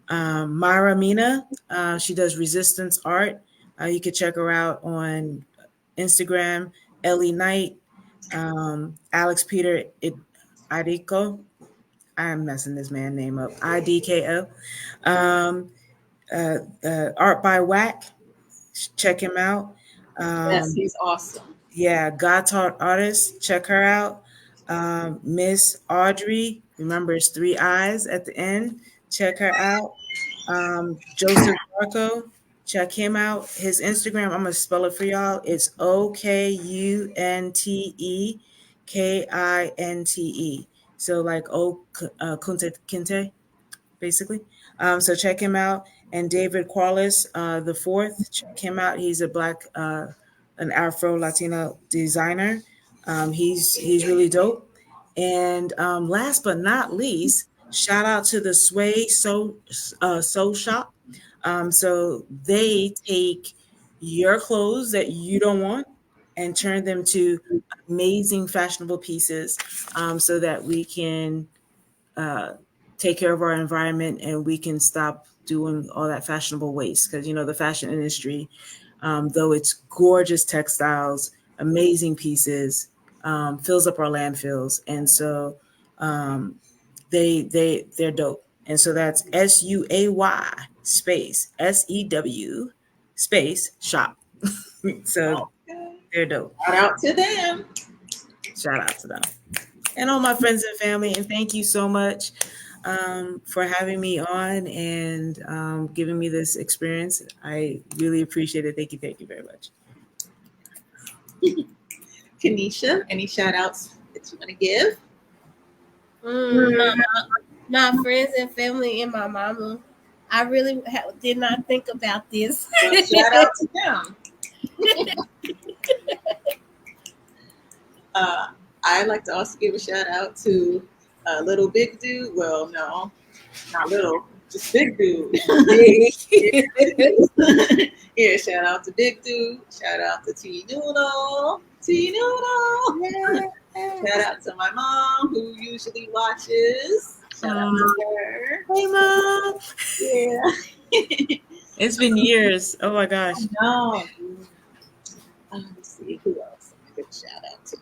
Myra Mina, she does resistance art. You can check her out on Instagram. Ellie Knight, Alex Peter Idiko. I'm messing this man's name up. IDKO. Art by Whack. Check him out. Yes, he's awesome. Yeah, God Taught Artist. Check her out. Miss Audrey. Remember, it's 3 eyes at the end. Check her out. Joseph Marco. Check him out. His Instagram, I'm going to spell it for y'all. It's OKUNTEKINTE. So like Kunte Kinte, basically. So check him out. And David Qualis, the fourth, check him out. He's a Black, an Afro Latino designer. He's really dope. And last but not least, shout out to the Sway Soul Shop. So they take your clothes that you don't want and turn them to amazing fashionable pieces, so that we can take care of our environment and we can stop doing all that fashionable waste. Because the fashion industry, though it's gorgeous textiles, amazing pieces, fills up our landfills, and so they're dope. And so that's SUAY space SEW space shop. So they're dope. Shout out to them. Shout out to them. And all my friends and family. And thank you so much for having me on and giving me this experience. I really appreciate it. Thank you. Thank you very much. Kanisha, any shout outs that you want to give? my friends and family, and my mama. I really did not think about this. Well, shout out to them. I'd like to also give a shout out to little big dude. Well, no, not little, just big dude. Yeah, shout out to big dude. Shout out to T Noodle. T Noodle. Shout out to my mom who usually watches. Shout out to her. Hey, Mom. Yeah. It's been years. Oh my gosh. No. Let's see who else I give a shout out to.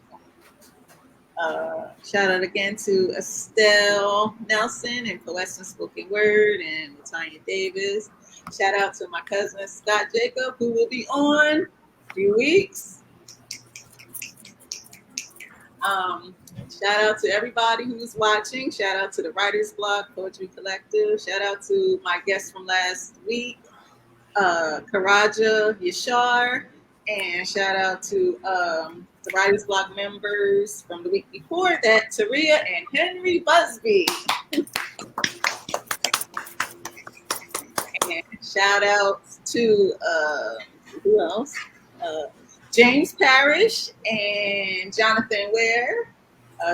Shout out again to Estelle Nelson and Coeston Spoken Word and Latanya Davis. Shout out to my cousin Scott Jacob, who will be on in a few weeks. Shout out to everybody who's watching. Shout out to the Writers Block Poetry Collective. Shout out to my guest from last week, Karaja Yashar. And shout out to the Writers Block members from the week before that, Taria and Henry Busby. And shout out to who else? James Parrish and Jonathan Ware.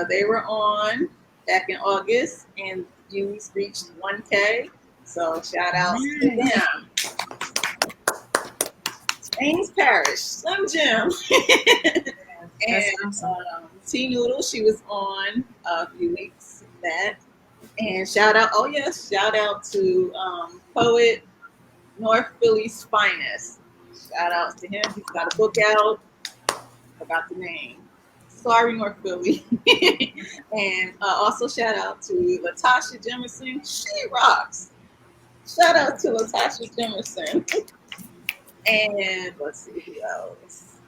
They were on back in August, and views reached 1K. So shout out to them. James Parrish, Slim Jim. And awesome. T Noodle, she was on a few weeks back. And shout out, oh yes, shout out to poet North Philly's Finest. Shout out to him. He's got a book out. Forgot the name. Sorry, North Philly. And also shout out to Latasha Jimerson. She rocks. Shout out to Latasha Jimerson. And let's see who else.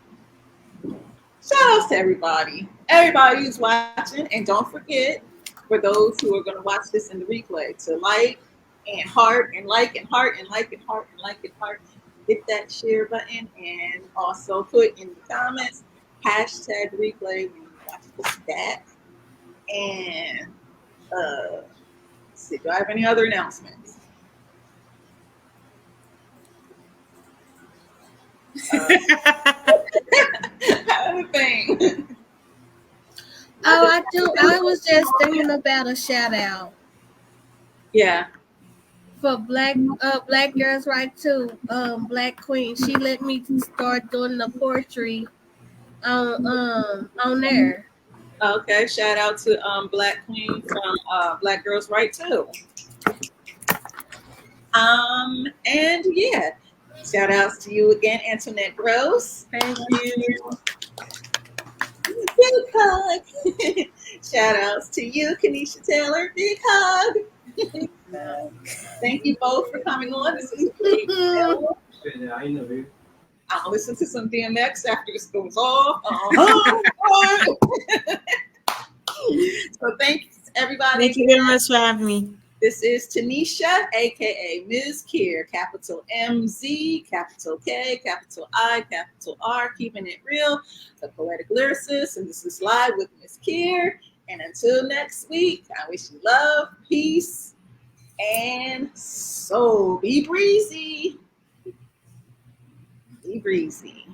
Shout outs to everybody. Everybody who's watching. And don't forget, for those who are going to watch this in the replay, to like and heart and like and heart and like and heart and like and heart. Hit that share button and also put in the comments hashtag replay when you watch this back. And let's see, do I have any other announcements? Other thing. Oh, I do. I was just thinking about a shout out Yeah. for Black Girls Right Too. Black Queen. She let me start doing the poetry on there. Okay. Shout out to Black Queen from Black Girls Right Too. And yeah, shout outs to you again, Antoinette Gross. Thank you. Big hug. Shout outs to you, Kanisha Taylor. Big hug. Thank you both for coming on. This is great. I'm gonna listen to some DMX after this goes off. So thanks everybody. Thank you very much for having me. This is Tanisha, aka Mz.KIR, capital MZ, capital K, capital I, capital R, keeping it real, the poetic lyricist, and this is Live with Mz.KIR. And until next week, I wish you love, peace, and soul. Be breezy. Be breezy.